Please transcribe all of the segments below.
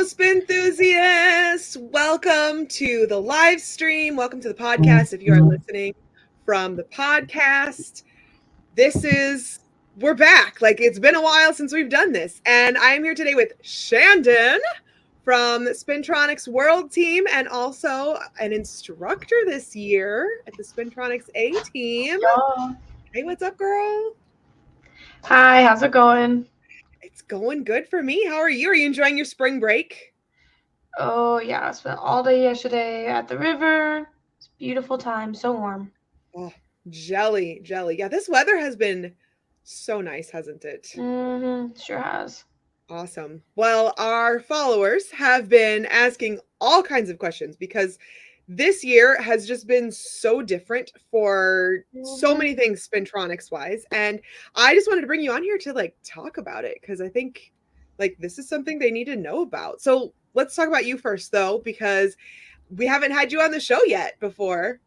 Spin enthusiasts. Welcome to the live stream. Welcome to the podcast. If you are listening from the podcast, we're back. Like, it's been a while since we've done this. And I am here today with Shandon from Spintronix World team and also an instructor this year at the Spintronix A-Team. Hey, what's up, girl? Hi, how's it going? It's going good for me. How are you? Are you enjoying your spring break? Oh, yeah, I spent all day yesterday at the river. It's a beautiful time, so warm. Oh, jelly. Yeah, this weather has been so nice, hasn't it? Sure has. Awesome. Well, our followers have been asking all kinds of questions because this year has just been so different for so many things Spintronics wise. And I just wanted to bring you on here to talk about it because I think this is something they need to know about. So let's talk about you first though, because we haven't had you on the show yet before.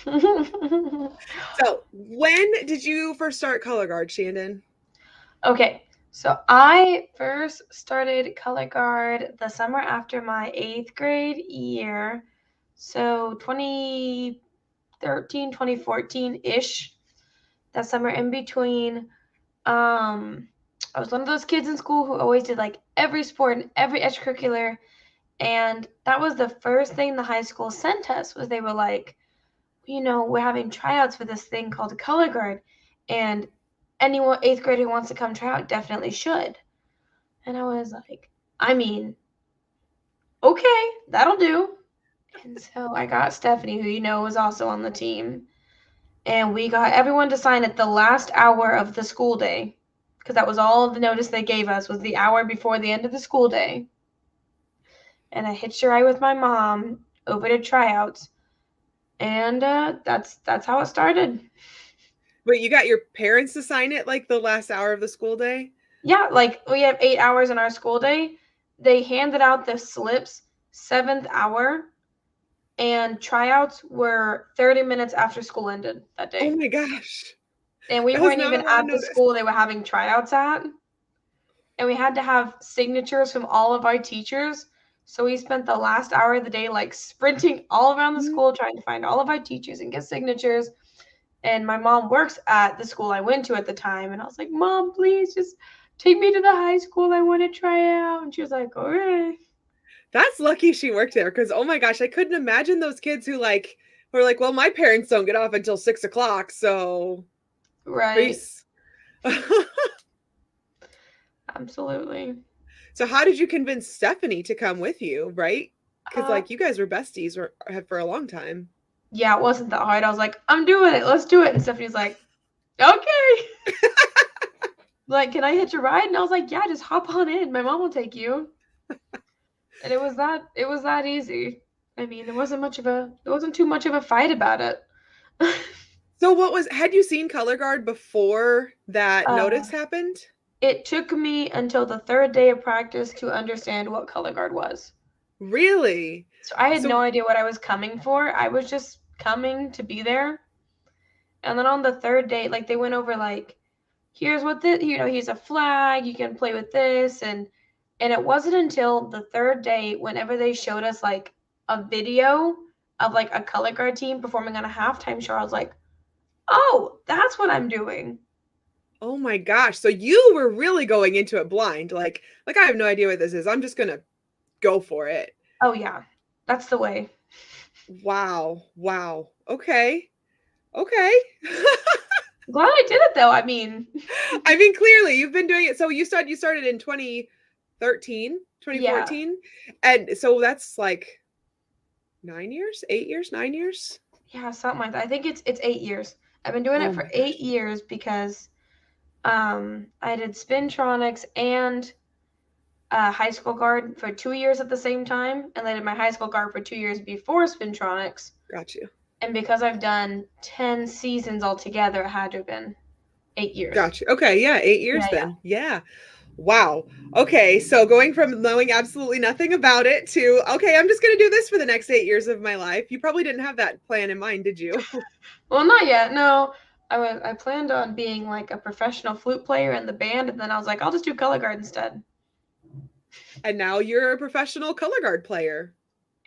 So when did you first start color guard, Shandon? Okay, so I first started color guard the summer after my 8th grade year. So 2013, 2014-ish, that summer in between. I was one of those kids in school who always did every sport and every extracurricular. And that was the first thing the high school sent us, was they were like, we're having tryouts for this thing called a color guard. And anyone 8th grader who wants to come try out definitely should. And I was like, okay, that'll do. And so I got Stephanie, who was also on the team. And we got everyone to sign at the last hour of the school day, because that was all the notice they gave us, was the hour before the end of the school day. And I hitched a ride with my mom over to tryouts, and that's how it started. Wait, you got your parents to sign it the last hour of the school day? Yeah, we have 8 hours in our school day. They handed out the slips 7th hour, and tryouts were 30 minutes after school ended that day. Oh my gosh. And we weren't even at the school they were having tryouts at. And we had to have signatures from all of our teachers. So we spent the last hour of the day sprinting all around the school trying to find all of our teachers and get signatures. And my mom works at the school I went to at the time. And I was like, Mom, please just take me to the high school. I want to try out. And she was like, okay. That's lucky she worked there, because oh my gosh, I couldn't imagine those kids who were like, well, my parents don't get off until 6 o'clock, so right. Absolutely. So how did you convince Stephanie to come with you, right? Because you guys were besties for a long time. Yeah, it wasn't that hard. I was like, I'm doing it. Let's do it. And Stephanie's like, okay. Can I hitch a ride? And I was like, yeah, just hop on in. My mom will take you. And it was that easy. There wasn't too much of a fight about it. So had you seen color guard before that notice happened? It took me until the 3rd day of practice to understand what color guard was. Really? So I had no idea what I was coming for. I was just coming to be there. And then on the 3rd day, they went over here's what here's a flag, you can play with this, and it wasn't until the 3rd day, whenever they showed us a video of a color guard team performing on a halftime show, I was like, oh, that's what I'm doing. Oh my gosh. So you were really going into it blind. I have no idea what this is. I'm just going to go for it. Oh yeah. That's the way. Wow. Okay. Glad I did it though. Clearly you've been doing it. So you started in 2014. Yeah. And so that's 9 years, 8 years, 9 years. Yeah, something like that. I think it's 8 years. I've been doing it for 8 years because I did Spintronics and high school guard for 2 years at the same time, and I did my high school guard for 2 years before Spintronics. Got you. And because I've done 10 seasons altogether, it had to have been 8 years. Got you. Okay, yeah, 8 years then. Yeah. Wow. Okay, so going from knowing absolutely nothing about it to, okay, I'm just going to do this for the next 8 years of my life. You probably didn't have that plan in mind, did you? Well, not yet, no. I planned on being a professional flute player in the band, and then I was like, I'll just do color guard instead. And now you're a professional color guard player.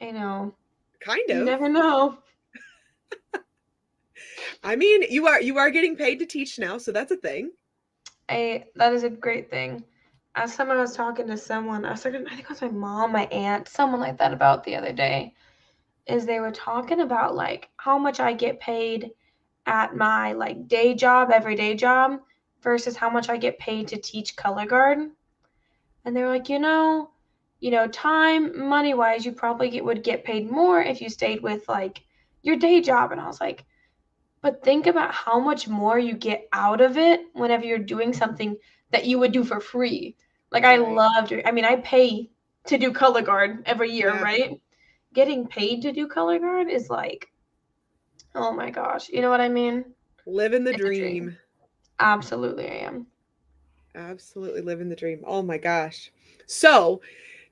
I know. Kind You of. never know. I mean, you are getting paid to teach now, so that's a thing. That is a great thing. As someone I was talking to someone, I think it was my mom, my aunt, someone like that about the other day, is they were talking about like how much I get paid at my like day job, everyday job, versus how much I get paid to teach color guard. And they were like, time, money wise, you probably would get paid more if you stayed with like your day job. And I was like, but think about how much more you get out of it whenever you're doing something that you would do for free. Like I Right. love doing, I mean, I pay to do color guard every year, Yeah. right? Getting paid to do color guard is like, oh my gosh, you know what I mean? Living the It's a dream. dream. Absolutely, I am. Absolutely living the dream. Oh my gosh. So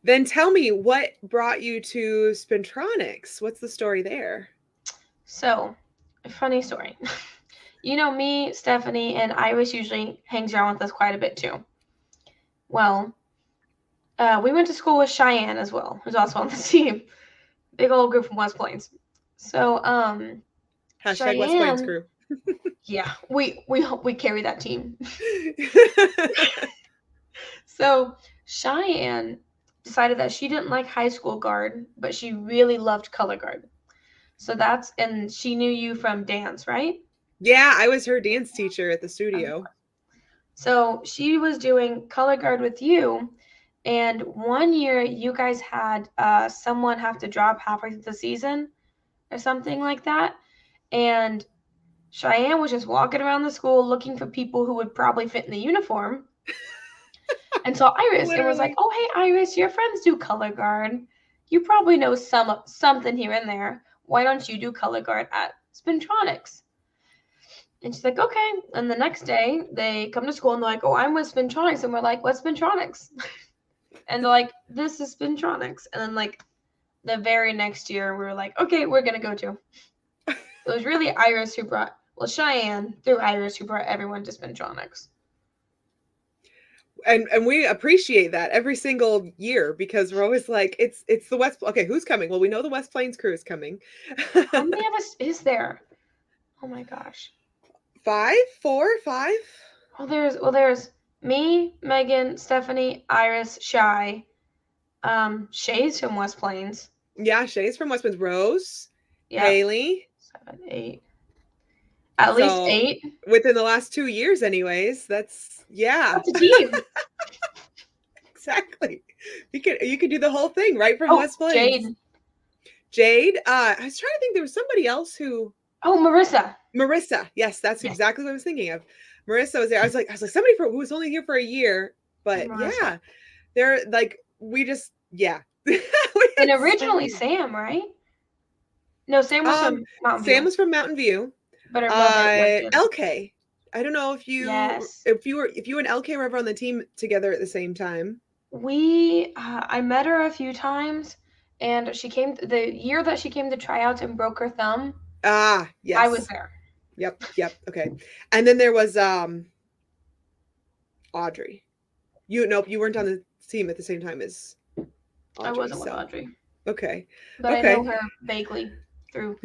then tell me what brought you to Spintronics? What's the story there? So, funny story. Me, Stephanie, and Iris usually hangs around with us quite a bit too. Well, we went to school with Cheyenne as well, who's also on the team. Big old group from West Plains. So, Hashtag West Plains Cheyenne, crew. yeah, we carry that team. So Cheyenne decided that she didn't like high school guard, but she really loved color guard. And she knew you from dance, right? Yeah, I was her dance teacher at the Of studio. course. So she was doing color guard with you, and one year you guys had someone have to drop halfway through the season or something like that, and Cheyenne was just walking around the school looking for people who would probably fit in the uniform, and saw Iris and was like, Literally. "Oh, hey, Iris, your friends do color guard. You probably know something here and there. Why don't you do color guard at Spintronics?" And she's like, "Okay." And the next day, they come to school and they're like, "Oh, I'm with Spintronics," and we're like, "What's Spintronics?" And they're like, "This is Spintronics." And then like the very next year, we were like, "Okay, we're gonna go to." It was really Cheyenne through Iris who brought everyone to Spintronics. And we appreciate that every single year because we're always like, it's the West. Okay, who's coming? Well, we know the West Plains crew is coming. How many of us is there? Oh my gosh. 5, 4, 5. There's me, Megan, Stephanie, Iris, Shy. Shay's from West Plains. Yeah, Shay's from West Plains. Rose, Yep. Haley. 7, 8. At least So 8. within the last 2 years, anyways, that's yeah, That's a team. exactly. You could do the whole thing right from Oh, West Plains. Jade. Jade. I was trying to think. There was somebody else who. Oh, Marissa. Marissa. Yes, that's Yes. exactly what I was thinking of. Marissa was there. I was like somebody who was only here for a year, but Marissa. yeah, they're like we just yeah. And originally Sam, right? No, Sam was from Mountain View. Sam was from Mountain View. But her mother LK. I don't know if you Yes. if you and LK were ever on the team together at the same time. I met her a few times, and she came the year that she came to tryouts and broke her thumb. Ah, yes. I was there. Yep. Okay. And then there was Audrey. You weren't on the team at the same time as Audrey. I wasn't with Audrey. Okay. But okay. I know her vaguely through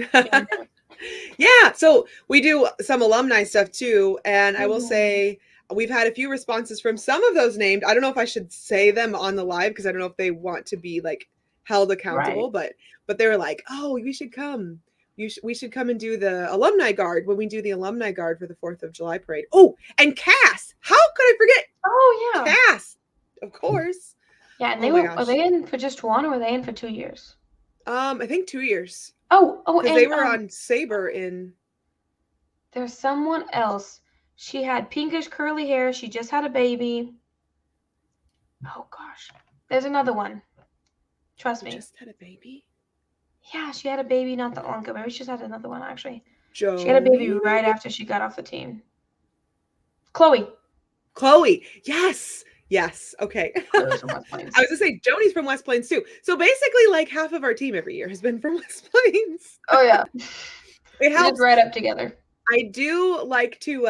Yeah, so we do some alumni stuff too, and I will say we've had a few responses from some of those named. I don't know if I should say them on the live because I don't know if they want to be like held accountable, but they were like, "Oh, we should come. We should come and do the alumni guard when we do the alumni guard for the 4th of July parade." Oh, and Cass. How could I forget? Oh yeah. Cass. Of course. Yeah, and were they in for just 1 or were they in for 2 years? I think 2 years. Oh, because they were on Saber in. There's someone else. She had pinkish curly hair. She just had a baby. Oh gosh, there's another one. Trust me. Just had a baby. Yeah, she had a baby not that long ago. Maybe she just had another one actually. Joe. She had a baby right after she got off the team. Chloe. Yes. Okay. I was gonna say Joni's from West Plains too. So basically, like half of our team every year has been from West Plains. Oh yeah. It helps. Right up together. I do like to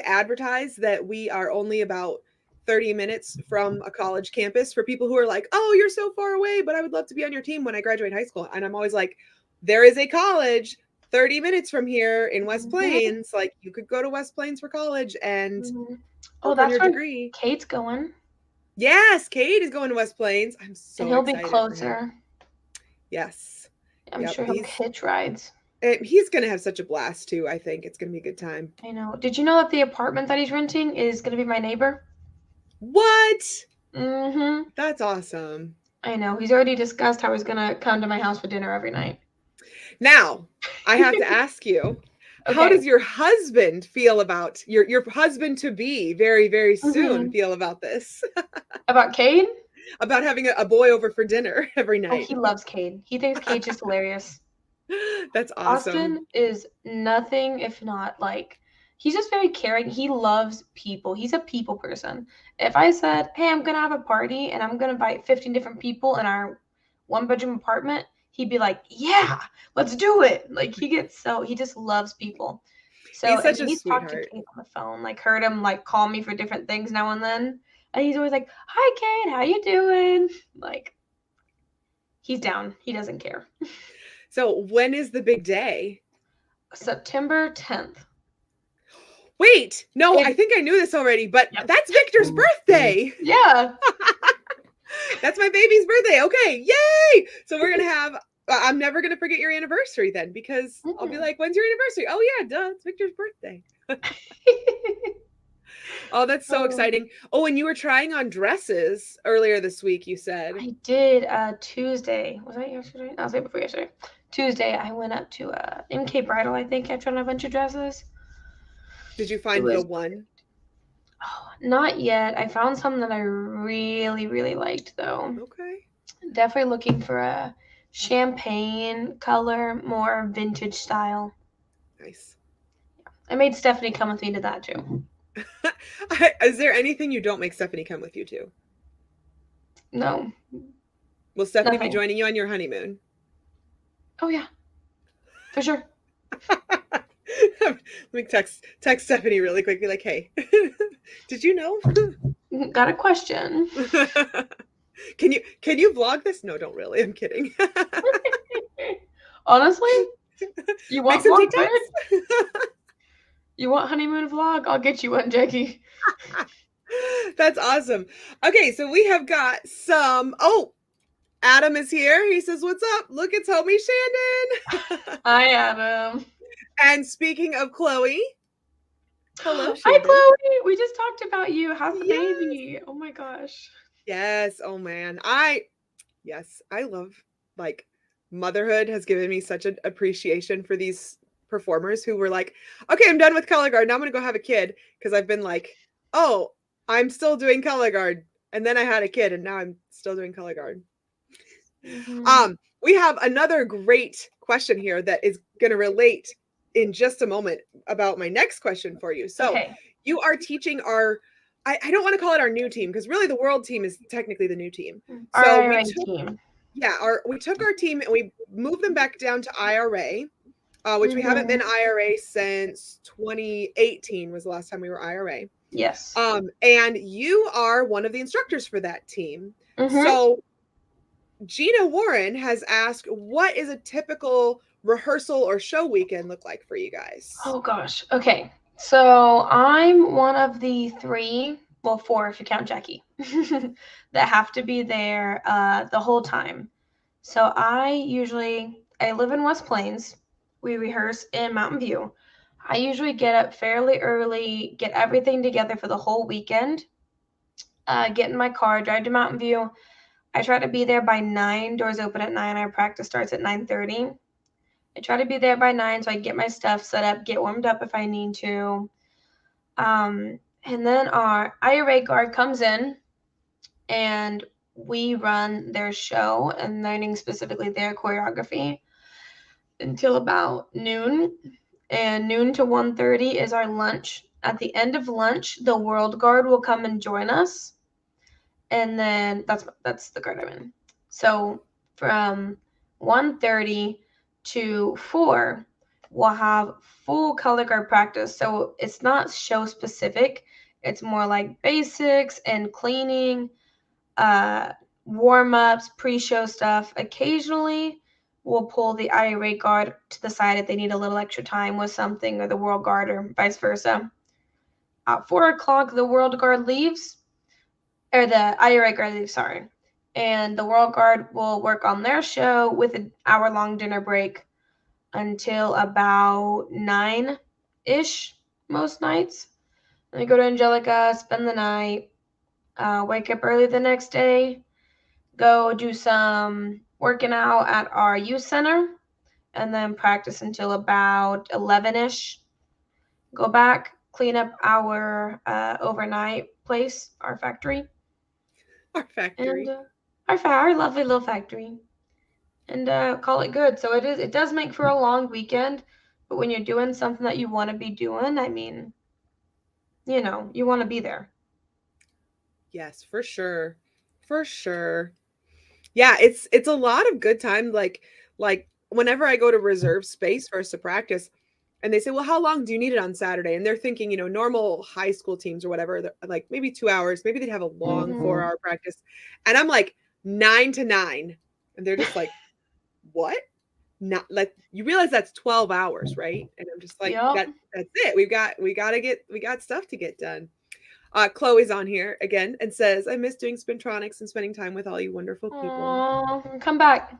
advertise that we are only about 30 minutes from a college campus for people who are like, oh, you're so far away, but I would love to be on your team when I graduate high school. And I'm always like, there is a college 30 minutes from here in West Plains. Like, you could go to West Plains for college and work on your where degree. Kate's going. Yes, Kate is going to West Plains. I'm so and he'll excited be closer. Yes. I'm sure he'll hitch rides. He's going to have such a blast too. I think it's going to be a good time. I know. Did you know that the apartment that he's renting is going to be my neighbor? What? Mm-hmm. That's awesome. I know. He's already discussed how he's going to come to my house for dinner every night. Now, I have to ask you, how does your husband feel about your husband to be very, very soon feel about this? About Cade? About having a boy over for dinner every night. Oh, he loves Cade. He thinks Cade's just hilarious. That's awesome. Austin is nothing if not like, he's just very caring. He loves people. He's a people person. If I said, hey, I'm going to have a party and I'm going to invite 15 different people in our 1-bedroom apartment, he'd be like, yeah, let's do it. Like, he just loves people. So he's such a he's sweetheart. talked to Kate on the phone, like heard him like call me for different things now and then. And he's always like, hi, Kate, how you doing? Like, he's down. He doesn't care. So when is the big day? September 10th. Wait, no, I think I knew this already, but that's Victor's birthday. Yeah. That's my baby's birthday. Okay, yay! So we're going to have, I'm never going to forget your anniversary then, because I'll be like, when's your anniversary? Oh yeah, duh, it's Victor's birthday. Oh, that's so exciting. Oh, and you were trying on dresses earlier this week, you said. I did Tuesday. Was that yesterday? No, it was the day before yesterday. Tuesday, I went up to MK Bridal, I think. I tried on a bunch of dresses. Did you find the one? Oh, not yet. I found some that I really, really liked, though. Okay. Definitely looking for a champagne color, more vintage style. Nice. I made Stephanie come with me to that, too. Is there anything you don't make Stephanie come with you to? No. Will Stephanie be joining you on your honeymoon? Oh, yeah. For sure. Let me text Stephanie really quick. Be like, hey, did you know? Got a question. Can you vlog this? No, don't really. I'm kidding. Honestly, you want vlog TikToks? You want honeymoon vlog? I'll get you one, Jackie. That's awesome. Okay, so we have got some. Oh, Adam is here. He says, "What's up? Look, it's homie Shandon." Hi, Adam. And speaking of Chloe, hello, Shandon. Hi, Chloe. We just talked about you. How's the baby? Oh my gosh. Yes. Oh man. I love, like, motherhood has given me such an appreciation for these performers who were like, okay, I'm done with color guard. Now I'm going to go have a kid. Cause I've been like, oh, I'm still doing color guard. And then I had a kid and now I'm still doing color guard. We have another great question here that is going to relate in just a moment about my next question for you. So you are teaching our, I don't want to call it our new team, because really the world team is technically the new team. So IRA team. Yeah, we took our team and we moved them back down to IRA, which we haven't been IRA since 2018 was the last time we were IRA. Yes. And you are one of the instructors for that team. So Gina Warren has asked, what is a typical rehearsal or show weekend look like for you guys? Oh gosh. Okay. So I'm one of the 3, well, 4 if you count Jackie, that have to be there the whole time. So I live in West Plains. We rehearse in Mountain View. I usually get up fairly early, get everything together for the whole weekend, get in my car, drive to Mountain View. I try to be there by 9. Doors open at 9. Our practice starts at 9:30. I try to be there by 9 so I can get my stuff set up, get warmed up if I need to. And then our IRA guard comes in and we run their show and learning specifically their choreography until about noon. And noon to 1:30 is our lunch. At the end of lunch, the world guard will come and join us. And then that's the guard I'm in. So from 1:30 to 4, we'll have full color guard practice. So it's not show specific. It's more like basics and cleaning, warm-ups, pre-show stuff. Occasionally, we'll pull the IRA guard to the side if they need a little extra time with something, or the World Guard, or vice versa. At 4 o'clock, the World Guard leaves, or the IRA guard leaves, sorry. And the World Guard will work on their show with an hour-long dinner break until about 9-ish most nights. And they go to Angelica, spend the night, wake up early the next day, go do some working out at our youth center, and then practice until about 11-ish. Go back, clean up our overnight place, our factory. Our factory. And our lovely little factory. And call it good. So it does make for a long weekend, but when you're doing something that you want to be doing, I mean, you want to be there. Yes, for sure. For sure. Yeah, it's a lot of good time. Like whenever I go to reserve space for us to practice, and they say, "Well, how long do you need it on Saturday?" And they're thinking, normal high school teams or whatever, like maybe 2 hours. Maybe they'd have a long 4-hour practice, and I'm like 9 to 9, and they're just like, "What?" Not like you realize that's 12 hours, right? And I'm just like, Yep. that's it. We got stuff to get done. Chloe's on here again and says, I miss doing Spintronics and spending time with all you wonderful people. Aww, come back.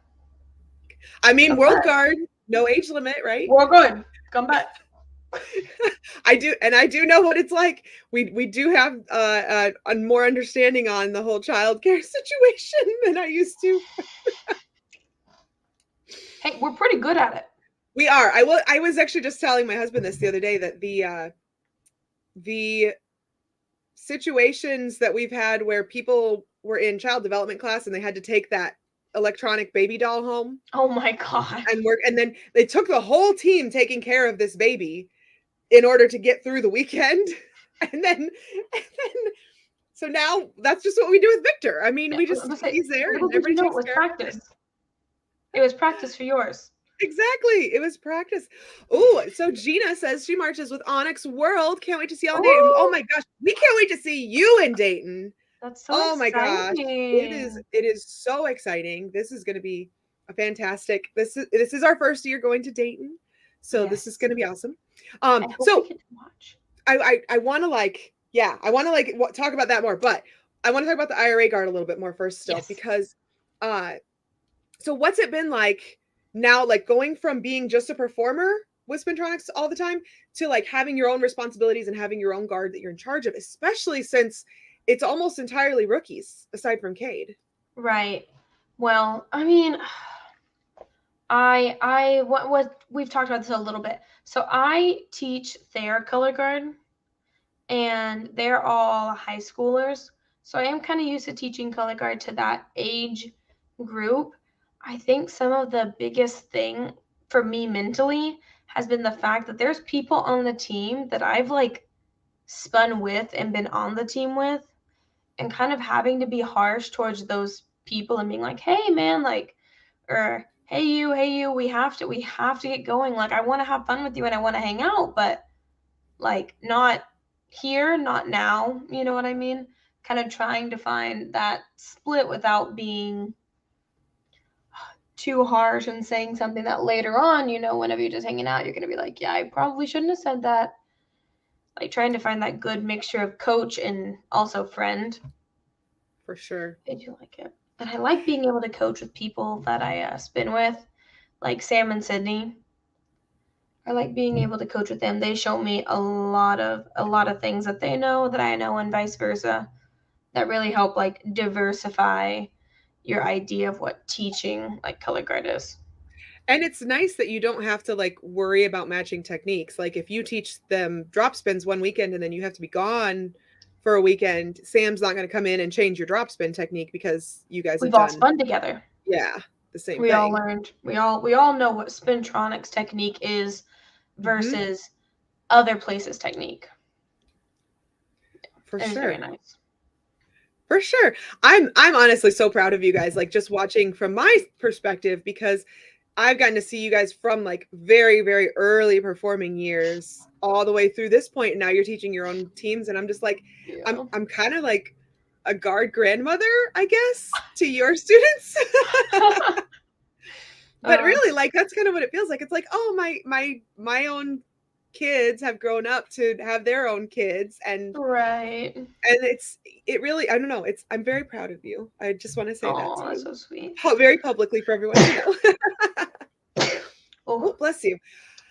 I mean, World Guard, no age limit, right? We're good. Come back. I do know what it's like. We do have a more understanding on the whole childcare situation than I used to. Hey, we're pretty good at it. We are. I was actually just telling my husband this the other day, that the situations that we've had where people were in child development class and they had to take that electronic baby doll home. Oh my God. And work, and then they took the whole team taking care of this baby in order to get through the weekend. And then so now that's just what we do with Victor. I mean, he's there and everybody takes care of him. It was practice for yours. Exactly. It was practice. Oh, so Gina says she marches with Onyx World. Can't wait to see y'all in Dayton. Oh my gosh. We can't wait to see you in Dayton. That's so exciting. My gosh. It is so exciting. This is going to be a fantastic. This is our first year going to Dayton. So yes. This is going to be awesome. So we get to watch. I want to talk about that more, but I want to talk about the IRA guard a little bit more first still, yes. Because so what's it been like now, like going from being just a performer with Spintronics all the time to like having your own responsibilities and having your own guard that you're in charge of, especially since it's almost entirely rookies aside from Cade. Right. Well, I mean, what we've talked about this a little bit. So I teach their color guard, and they're all high schoolers. So I am kind of used to teaching color guard to that age group. I think some of the biggest thing for me mentally has been the fact that there's people on the team that I've like spun with and been on the team with, and kind of having to be harsh towards those people and being like, hey man, like, or hey you, we have to get going. Like, I want to have fun with you and I want to hang out, but like not here, not now. You know what I mean? Kind of trying to find that split without being too harsh and saying something that later on, whenever you're just hanging out, you're going to be like, yeah, I probably shouldn't have said that. Like trying to find that good mixture of coach and also friend. For sure. I do like it. And I like being able to coach with people that I spin with, like Sam and Sydney. I like being able to coach with them. They show me a lot of things that they know that I know, and vice versa, that really help like diversify your idea of what teaching like color guard is. And it's nice that you don't have to like worry about matching techniques. Like if you teach them drop spins one weekend and then you have to be gone for a weekend, Sam's not going to come in and change your drop spin technique because you guys we've all spun together. Yeah, the same we thing. All learned. We all know what Spintronics technique is versus other places technique. For sure. Very nice. For sure. I'm honestly so proud of you guys, like just watching from my perspective, because I've gotten to see you guys from like very, very early performing years all the way through this point. And now you're teaching your own teams. And I'm just like, Yeah. I'm kind of like a guard grandmother, I guess, to your students. But really, like, that's kind of what it feels like. It's like, oh, my own kids have grown up to have their own kids, and right. it really, I don't know, I'm very proud of you. I just want to say that to That's you so sweet. very publicly for everyone to know. Oh, bless you.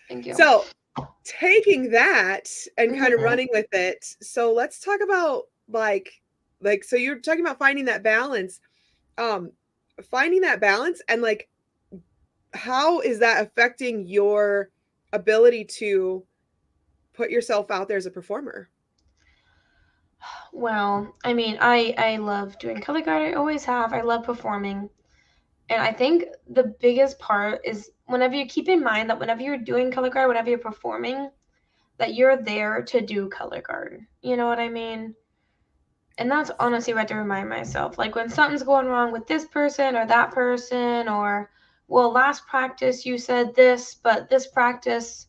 Thank you. So taking that and kind of running with it. So let's talk about like, so you're talking about finding that balance, and like, how is that affecting your ability to put yourself out there as a performer? Well, I mean, I love doing color guard. I always have. I love performing. And I think the biggest part is whenever you keep in mind that whenever you're doing color guard, whenever you're performing, that you're there to do color guard. You know what I mean? And that's honestly what I have to remind myself. Like when something's going wrong with this person or that person, or, well, last practice you said this, but this practice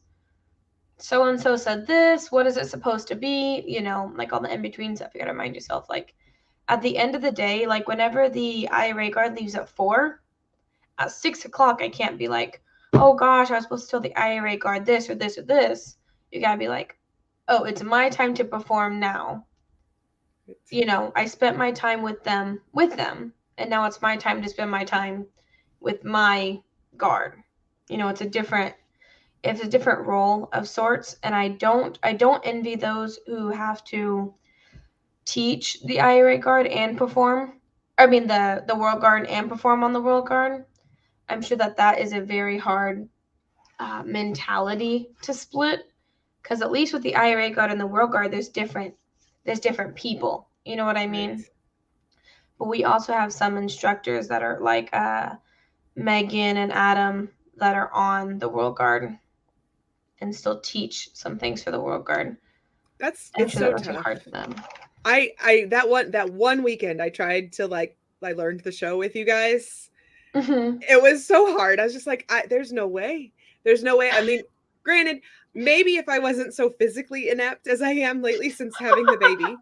so-and-so said this. What is it supposed to be? You know, like all the in-between stuff. You gotta remind yourself, like, at the end of the day, like whenever the IRA guard leaves at 4, at 6 o'clock, I can't be like, oh gosh, I was supposed to tell the IRA guard this or this or this. You gotta be like, oh, it's my time to perform now. You know, I spent my time with them, and now it's my time to spend my time with my guard. You know, it's a different role of sorts, and I don't envy those who have to teach the IRA guard and perform. I mean the World Guard and perform on the World Guard. I'm sure that is a very hard mentality to split, because at least with the IRA guard and the World Guard, there's different people. You know what I mean? Right. But we also have some instructors that are like Megan and Adam that are on the World Guard and still teach some things for the World Guard. It's so tough. Hard for them. That one weekend I tried to I learned the show with you guys. Mm-hmm. It was so hard. I was just like, there's no way. I mean, granted, maybe if I wasn't so physically inept as I am lately since having the baby,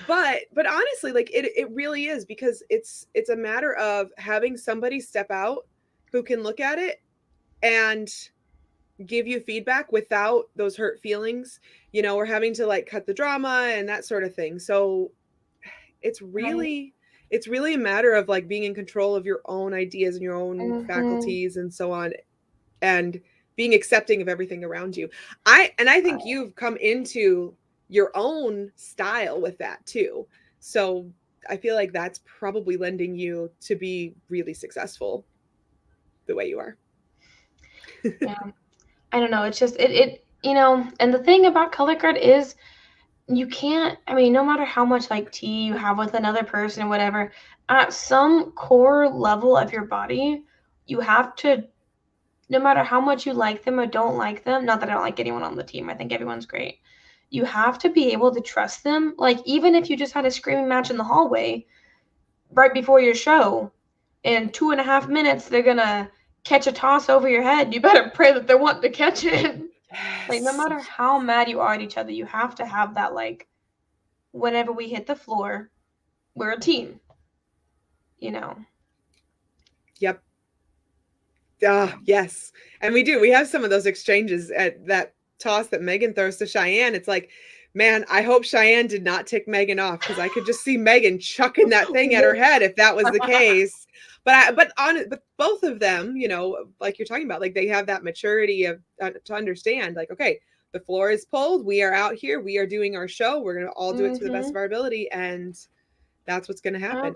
but honestly, like it really is, because it's a matter of having somebody step out who can look at it and give you feedback without those hurt feelings, you know, or having to like cut the drama and that sort of thing. So it's really a matter of like being in control of your own ideas and your own faculties and so on, and being accepting of everything around you. I think you've come into your own style with that too. So I feel like that's probably lending you to be really successful the way you are. Yeah. I don't know. It's just, it you know, and the thing about color guard is you can't, I mean, no matter how much like tea you have with another person or whatever, at some core level of your body, you have to, no matter how much you like them or don't like them, not that I don't like anyone on the team, I think everyone's great. You have to be able to trust them. Like, even if you just had a screaming match in the hallway right before your show, in 2.5 minutes, they're gonna catch a toss over your head. You better pray that they want to catch it. Yes. Like, no matter how mad you are at each other, you have to have that, like, whenever we hit the floor, we're a team, you know? Yep. Yes. And we do. We have some of those exchanges at that toss that Megan throws to Cheyenne. It's like, man, I hope Cheyenne did not tick Megan off, because I could just see Megan chucking that thing at her head if that was the case. But both of them, you know, like you're talking about, like they have that maturity of to understand, like, okay, the floor is pulled. We are out here. We are doing our show. We're going to all do it to the best of our ability. And that's what's going to happen.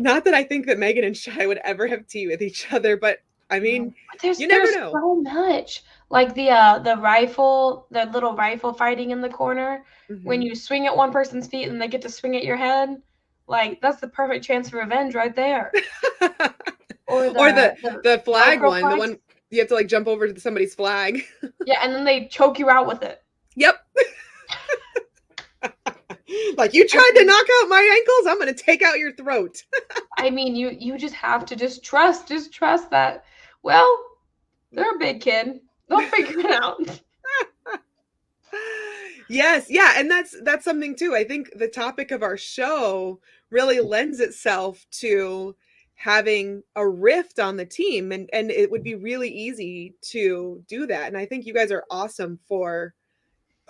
Not that I think that Megan and Shy would ever have tea with each other, but I mean, you never know. So much. Like the little rifle fighting in the corner, when you swing at one person's feet and they get to swing at your head, like that's the perfect chance for revenge right there. Or the flag one, the one you have to like jump over to somebody's flag. Yeah, and then they choke you out with it. Yep. Like, you tried to knock out my ankles, I'm going to take out your throat. I mean, you just have to just trust that, well, They're a big kid. They'll figure it out. Yes, yeah, and that's something too. I think the topic of our show really lends itself to having a rift on the team, and it would be really easy to do that. And I think you guys are awesome for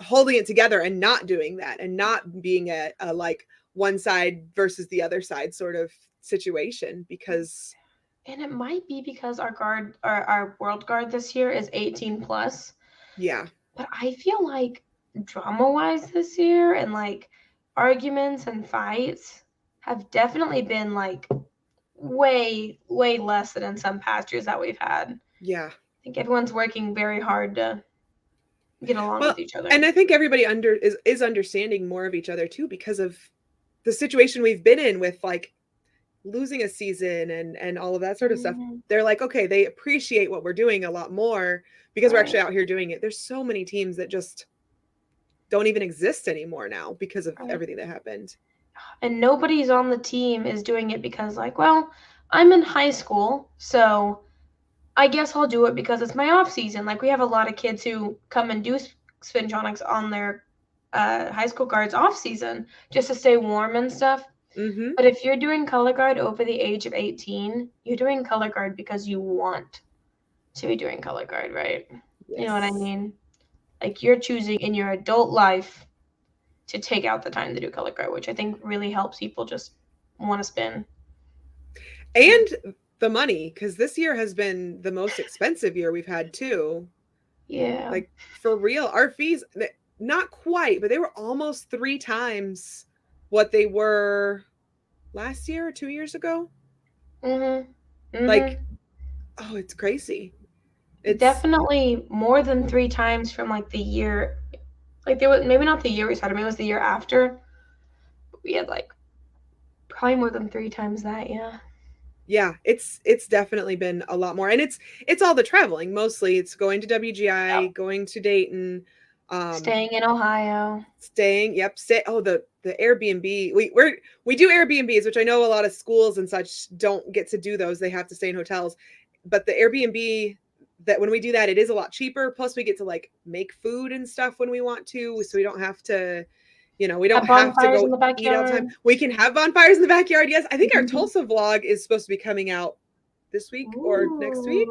holding it together and not doing that and not being a like one side versus the other side sort of situation because And it might be because our world guard this year is 18 plus. yeah. But I feel like drama wise this year and like arguments and fights have definitely been like way, way less than in some past years that we've had. Yeah. I think everyone's working very hard to get along Well, with each other. and I think everybody is understanding more of each other too because of the situation we've been in with like losing a season and all of that sort of stuff. They're like, okay, they appreciate what we're doing a lot more because we're actually out here doing it. There's so many teams that just don't even exist anymore now because of everything that happened. And nobody's on the team is doing it because like, well, I'm in high school, so I guess I'll do it because it's my off season. Like we have a lot of kids who come and do Spintronics on their high school guards off season just to stay warm and stuff. Mm-hmm. But if you're doing color guard over the age of 18, you're doing color guard because you want to be doing color guard, right? Yes. You know what I mean? Like you're choosing in your adult life to take out the time to do color guard, which I think really helps people just want to spin. And the money, because this year has been the most expensive year we've had too. Yeah. Like for real, our fees, not quite, but they were almost 3 times what they were last year or 2 years ago. Mm-hmm. Mm-hmm. Like, oh, it's crazy. It's definitely more than 3 times from like the year. Like there was maybe not the year we started, maybe it was the year after. But we had like probably more than 3 times that, yeah. Yeah, it's definitely been a lot more. And it's all the traveling. Mostly it's going to WGI, going to Dayton, staying in Ohio. The Airbnb. We do Airbnbs, which I know a lot of schools and such don't get to do those. They have to stay in hotels. But the Airbnb, that when we do that, it is a lot cheaper. Plus we get to like make food and stuff when we want to, so we don't have to, we don't have to go eat all the time. We can have bonfires in the backyard. Yes, I think our Tulsa vlog is supposed to be coming out this week or next week.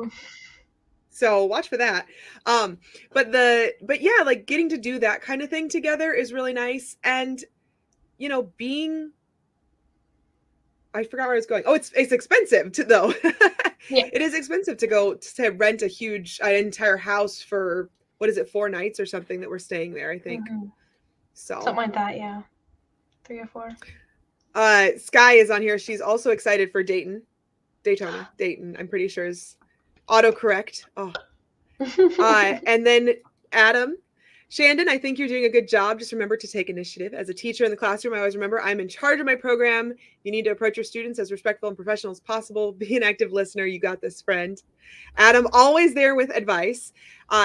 So watch for that. But yeah, like getting to do that kind of thing together is really nice. And I forgot where I was going. Oh, it's expensive though. Yeah. It is expensive to go to rent an entire house for, what is it, 4 nights or something that we're staying there, I think. Mm-hmm. So something like that, yeah. 3 or 4. Sky is on here. She's also excited for Dayton. I'm pretty sure is autocorrect. Oh. And then Adam, Shandon, I think you're doing a good job. Just remember to take initiative. As a teacher in the classroom, I always remember I'm in charge of my program. You need to approach your students as respectful and professional as possible. Be an active listener. You got this, friend. Adam, always there with advice.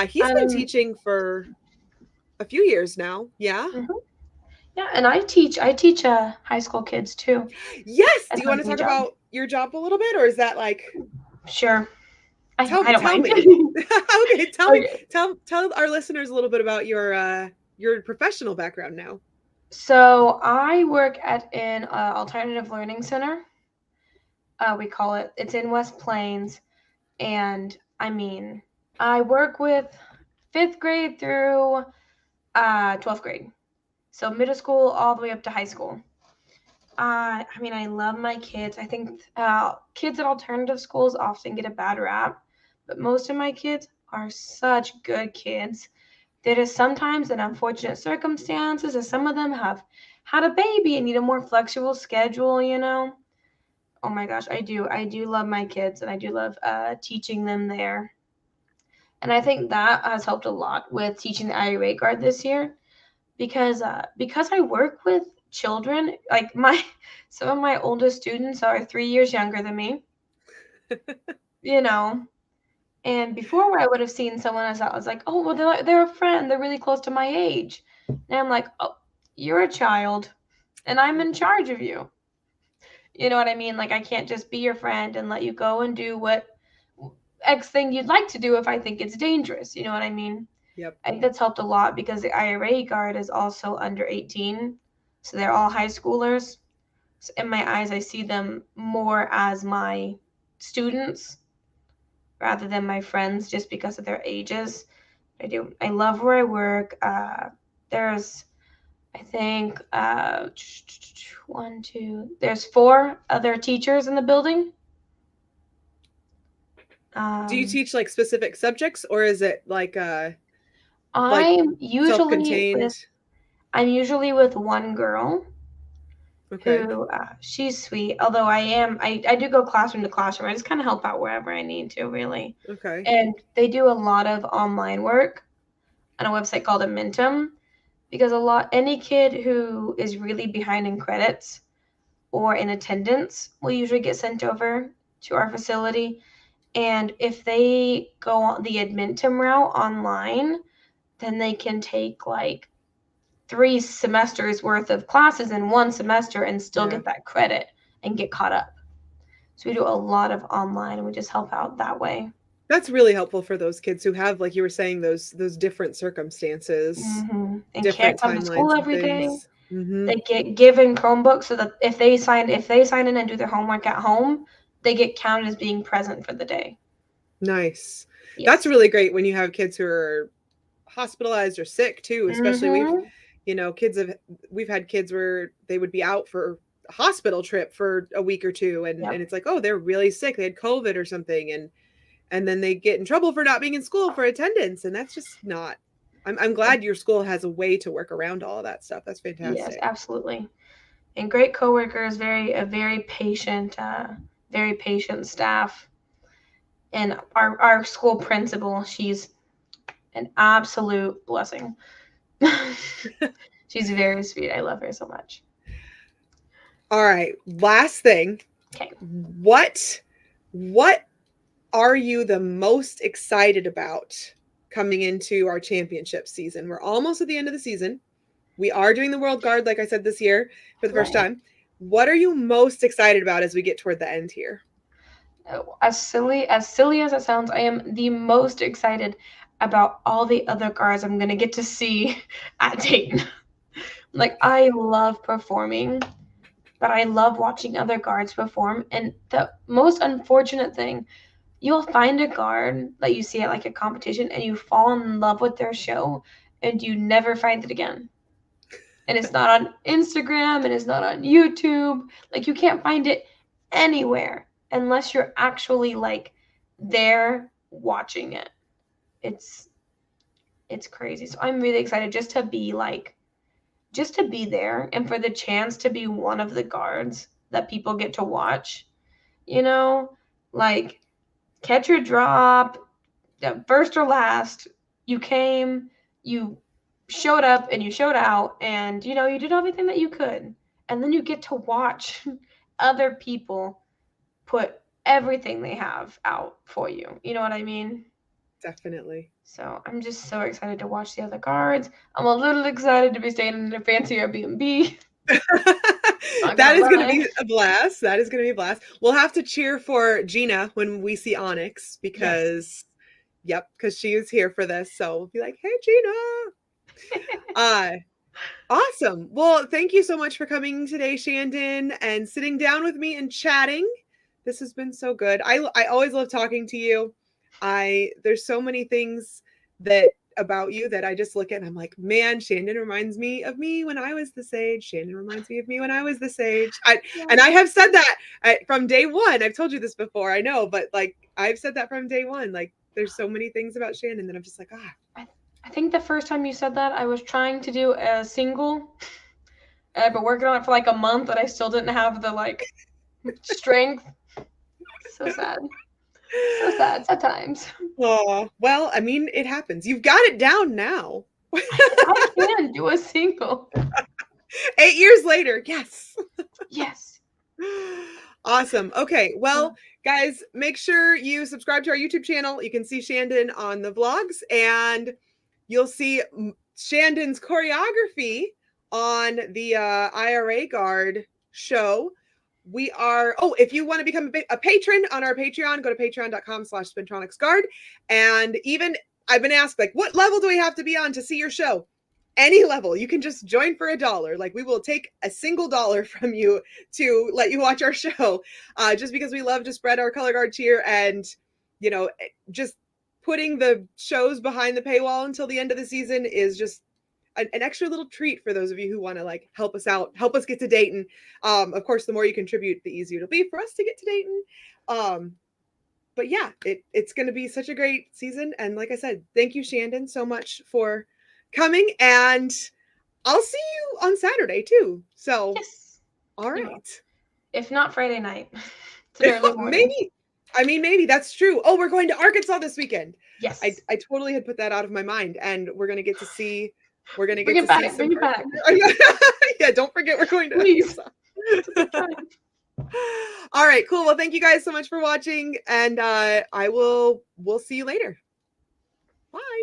He's been teaching for a few years now. Yeah. Mm-hmm. Yeah, and I teach high school kids too. Yes. Do you want to talk about your job a little bit, or is that like? Sure. Tell me. Okay, tell our listeners a little bit about your professional background now. So I work at an alternative learning center. We call it. It's in West Plains, and I mean, I work with 5th grade through 12th grade, so middle school all the way up to high school. I mean, I love my kids. I think kids at alternative schools often get a bad rap, but most of my kids are such good kids. There is sometimes an unfortunate circumstances, as some of them have had a baby and need a more flexible schedule, Oh my gosh, I do love my kids, and I do love teaching them there. And I think that has helped a lot with teaching the IRA guard this year, because I work with children. Like some of my oldest students are 3 years younger than me. And before, where I would have seen someone as I was like, oh, well, they're a friend, they're really close to my age. Now I'm like, oh, you're a child, and I'm in charge of you. You know what I mean? Like, I can't just be your friend and let you go and do what X thing you'd like to do if I think it's dangerous. You know what I mean? Yep. I think that's helped a lot because the IRA guard is also under 18. So they're all high schoolers. So in my eyes, I see them more as my students rather than my friends just because of their ages. I love where I work. There's, I think, there's 4 other teachers in the building. Do you teach like specific subjects, or is it like self-contained? I'm usually with one girl. Okay. Who she's sweet. Although I do go classroom to classroom. I just kind of help out wherever I need to, really. Okay. And they do a lot of online work on a website called Amentum, because any kid who is really behind in credits or in attendance will usually get sent over to our facility. And if they go on the Amentum route online, then they can take like 3 semesters worth of classes in 1 semester and still get that credit and get caught up. So we do a lot of online and we just help out that way. That's really helpful for those kids who have, like you were saying, those different circumstances, and different can't come to school every day. They get given Chromebooks so that if they sign in and do their homework at home, they get counted as being present for the day. Nice. Yes. That's really great when you have kids who are hospitalized or sick too, especially we've had kids where they would be out for a hospital trip for a week or two and it's like, oh, they're really sick. They had COVID or something. And then they get in trouble for not being in school for attendance. And that's just not, I'm glad your school has a way to work around all of that stuff. That's fantastic. Yes, absolutely. And great coworkers, very patient staff. And our school principal, she's an absolute blessing. She's very sweet. I love her so much. All right. Last thing. Okay. What are you the most excited about coming into our championship season? We're almost at the end of the season. We are doing the World Guard, like I said, this year for the first time. What are you most excited about as we get toward the end here? As silly as it sounds, I am the most excited about all the other guards I'm going to get to see at Dayton. Like, I love performing, but I love watching other guards perform. And the most unfortunate thing, you'll find a guard that you see at like a competition and you fall in love with their show and you never find it again. And it's not on Instagram and it's not on YouTube. Like, you can't find it anywhere unless you're actually like there watching it. It's crazy. So I'm really excited just to be there and for the chance to be one of the guards that people get to watch, like catch or drop, first or last, you came, you showed up and you showed out and, you did everything that you could. And then you get to watch other people put everything they have out for you. You know what I mean? Definitely. So I'm just so excited to watch the other guards. I'm a little excited to be staying in a fancy Airbnb. That is going to be a blast. We'll have to cheer for Gina when we see Onyx because she is here for this. So we'll be like, hey, Gina. Awesome. Well, thank you so much for coming today, Shandon, and sitting down with me and chatting. This has been so good. I always love talking to you. There's so many things about you that I just look at and I'm like, man, Shandon reminds me of me when I was this age. Shandon reminds me of me when I was this age. And I have said that from day one. I've told you this before, I know, but like I've said that from day one. Like there's so many things about Shandon that I'm just like, I think the first time you said that, I was trying to do a single. I've been working on it for like a month, and I still didn't have the strength. So sad. So sad. Sad times. Oh, well, I mean, it happens. You've got it down now. I can do a single. 8 years later. Yes. Yes. Awesome. Okay. Well, guys, make sure you subscribe to our YouTube channel. You can see Shandon on the vlogs and you'll see Shandon's choreography on the IRA Guard show. we are, if you want to become a patron on our Patreon, go to patreon.com/SpintronicsGuard. And even I've been asked, like, what level do we have to be on to see your show? Any level. You can just join for $1. Like, we will take a single dollar from you to let you watch our show, just because we love to spread our color guard cheer, and, you know, just putting the shows behind the paywall until the end of the season is just an extra little treat for those of you who want to, like, help us out, help us get to Dayton. Of course, the more you contribute, the easier it'll be for us to get to Dayton. But yeah, it's going to be such a great season. And like I said, thank you, Shandon, so much for coming. And I'll see you on Saturday too. So, yes. All right. If not Friday night. It's an early morning. Maybe that's true. Oh, we're going to Arkansas this weekend. Yes. I totally had put that out of my mind, and we're going to get to see. We're going to bring get it to back, see bring it back. Yeah, don't forget we're going to. Please. All right, cool. Well, thank you guys so much for watching, and we'll see you later. Bye.